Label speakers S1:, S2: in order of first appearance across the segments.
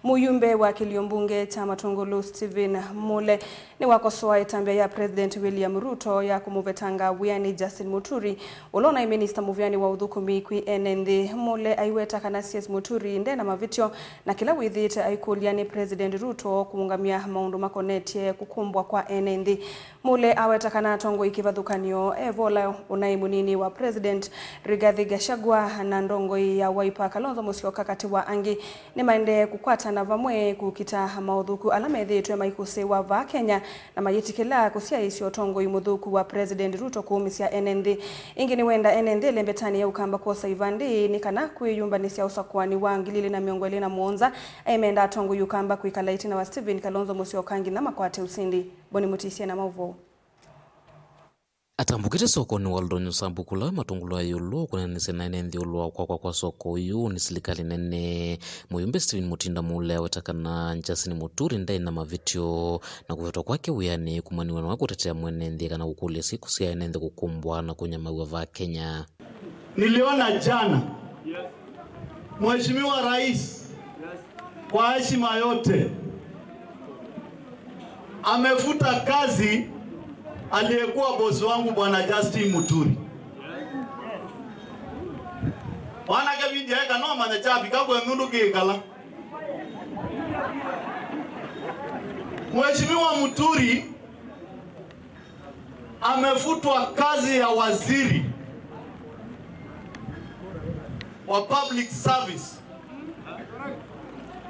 S1: Muyumbe wa kiliombunge cha Matungulu Stephen Mule ni wakosoa itambia ya President William Ruto ya kumuvetanga wiani Justin Muturi ulona minister muvyani wa udhukumi kwi NND. Mule aiweta kana CS Muturi ndena mavitio na kila withite aikuliani President Ruto kumungamia maundu makonetie kukumbwa kwa NND. Mule aweta kana tongo ikivadhukanio evola unaimunini wa President Rigathi Gachagua na ndongo ya Wiper Kalonzo Musyoka kati wa angi ni maende kukwata na vamwe kukita maudhuku alamedhi maikuse wa va Kenya na mayitikila kusia isi otongo imudhuku wa President Ruto kuumisia NND. Ingini wenda NND lembetani ya ukamba kosa ivandi ni kana kuyumba nisia usakuwani wangilili na miongweli na muonza aimenda tongo yukamba kuikalaiti na wa Stephen Kalonzo Musyoka na makwate usindi. Boni Mutisia na Mauvo.
S2: Atambukite soko ni waldonyo sambukula Matungulu ayolo kuna nisena NND ulwa kwa soko yu ni silikali nene. Muyumbe Stephen Mutinda Mule watakana Justin Muturi ndai na mavitio na kuveto kwake uyani kumaniwa na wako tetea NND kana kukule siku siya NND kukumbwa na kunyama uwa Kenya.
S3: Niliona jana Mheshimiwa Rais kwa heshima yote amefuta kazi aliyekuwa bosi wangu Bwana Justin Muturi. Wana kabindi heka no mana chapi kako ngundu kikala. Mheshimiwa Muturi amefutwa kazi ya waziri wa public service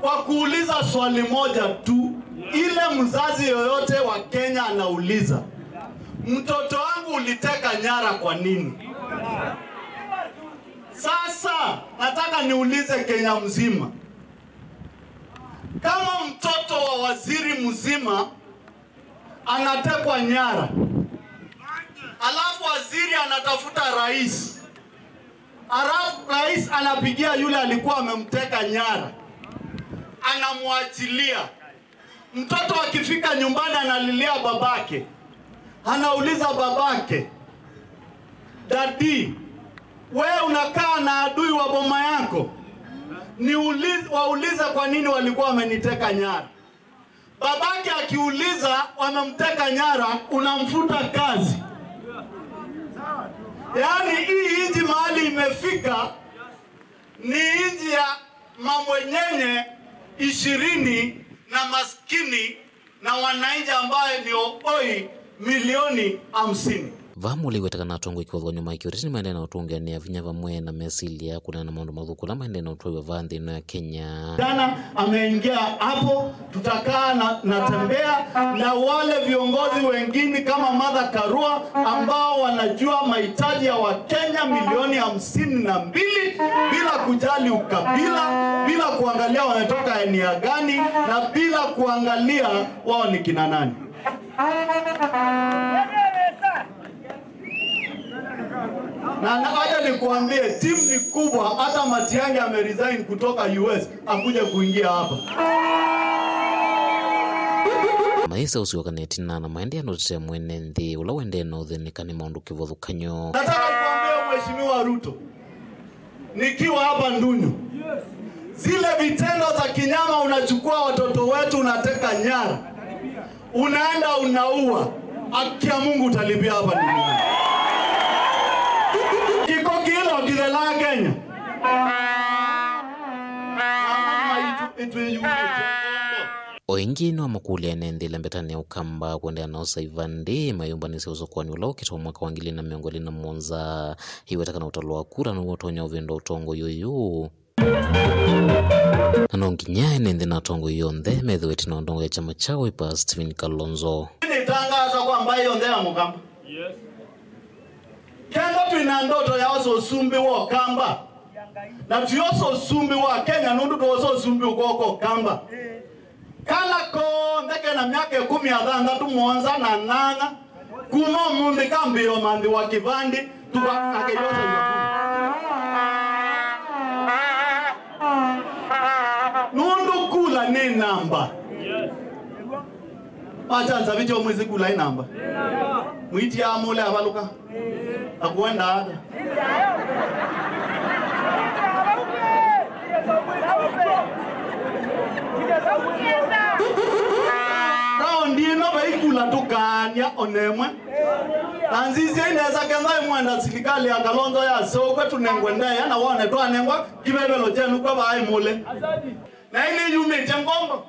S3: kwa kuuliza swali moja tu ile mzazi yoyote wa Kenya anauliza: mtoto wangu uliteka nyara kwa nini? Sasa nataka niulize Kenya mzima, kama mtoto wa waziri mzima anatekwa nyara, alafu waziri anatafuta rais, alafu rais anapigia yule alikuwa amemteka nyara, anamwachilia, mtoto akifika nyumbani analilia babake, anauliza babake, "Daddy, wewe unakaa na adui wa boma yako, wauliza kwa nini walikuwa wameniteka nyara." Babake akiuliza wamemteka nyara, unamfuta kazi. Yaani hii inji mahali imefika ni inji ya mamwenyenye 20 na maskini na wananchi ambaye ni oi milioni 50.
S2: Vamuli wetakana tongo ikiwa nyuma ikiwa maende na utunga ni avinya vamwe na mesilia kuna na maundu madhukula maende na utowe vandi no ya Kenya.
S3: Jana ameingia hapo, tutakaa na tembea na wale viongozi wengine kama Martha Karua ambao wanajua mahitaji ya Wakenya milioni 52 bila kujali ukabila, bila kuangalia wanatoka eneo gani na bila kuangalia wao ni kina nani. Na naja nikuambie timu ni kubwa, hata Matiang'i ameresign kutoka US akuje kuingia hapa.
S2: Maisa usiwaka netina na maende ya note ya NND ula wende na udhenika ni maundu kivothukanyo.
S3: Nataka kuambia Mheshimiwa Ruto, nikiwa hapa Ndunyu, zile vitendo za kinyama unachukua watoto wetu unateka nyara, unaenda unaua, haki ya Mungu utalipia hapa duniani. Kiko kilo kidela Kenya.
S2: Oingino makuli ya NND lembetani ya ukamba kuendea na usaivandi mayumba nisi uzokuwani ulao kito mwaka wangili na miongoli na mwonza hiwetaka na utaloa kura na uotonya uvendo utongo yoyu. Nanonginya NND na utongo yonde medhuweti na undongo ya chama cha Wiper Stephen Kalonzo.
S3: Nitangaza kwa ambaye yonde ya mukamba. Yes. Kenda tuina ndoto ya oso sumbi wa kamba. Na tuyoso sumbi wa Kenya nundu tuoso sumbi ukoko kamba. Kala ko ndeke na miaka 10 tu muonza na nanga. Kuma mundi kambio mandi wa kivandi tuwa akeyosa nundu kula ni namba. Acha nsabicho mwezi kula ni namba. Mwiti ya mule abaluka. Akuenda hata. tula tukanya onemwe nanzizi inaweza kenza imwenda serikali ya Kalonzo ya sokwe tunengwenda yana wone twanengwa kibebelo chenu kwa bai mule na ini yume changombo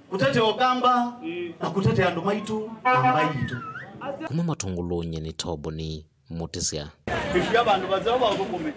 S3: kutete okamba na kutete andu maitu na maitu
S2: kuma matongolo nyeni tobo ni mutisia
S3: ifya bandu bazaba okukume